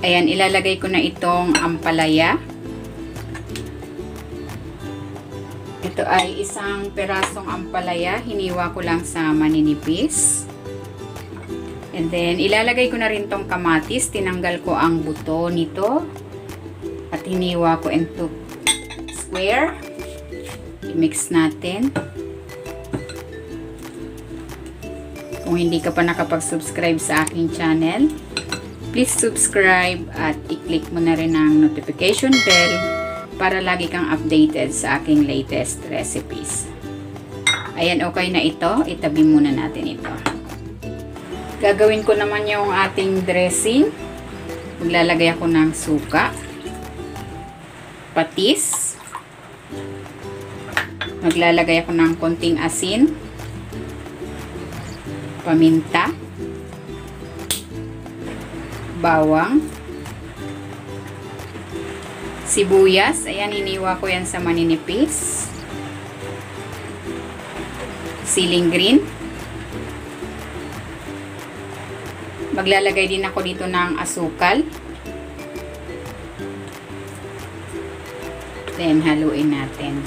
Ayan, ilalagay ko na itong ampalaya. Ito ay isang perasong ampalaya. Hiniwa ko lang sa maninipis. And then, ilalagay ko na rin tong kamatis. Tinanggal ko ang buto nito. At hiniwa ko into square. I-mix natin. Kung hindi ka pa nakapag-subscribe sa aking channel, please subscribe at i-click mo na rin ang notification bell para lagi kang updated sa aking latest recipes. Ayan, okay na ito. Itabi muna natin ito. Gagawin ko naman yung ating dressing. Maglalagay ako ng suka, patis, maglalagay ako ng konting asin, paminta, bawang, sibuyas. Ayan, hiniwa ko yan sa maninipis. Siling green. Maglalagay din ako dito ng asukal. Then, haluin natin.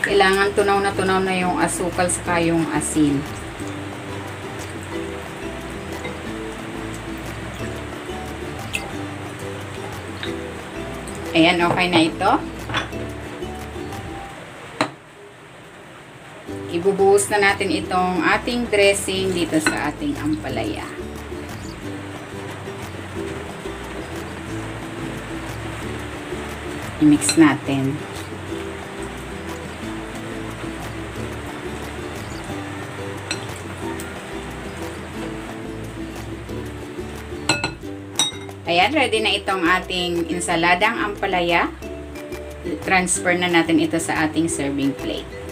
Kailangan tunaw na yung asukal saka yung asin. Ayan, okay na ito. Ibubuhos na natin itong ating dressing dito sa ating ampalaya. I-mix natin. Ayan, ready na itong ating insaladang ampalaya. Transfer na natin ito sa ating serving plate.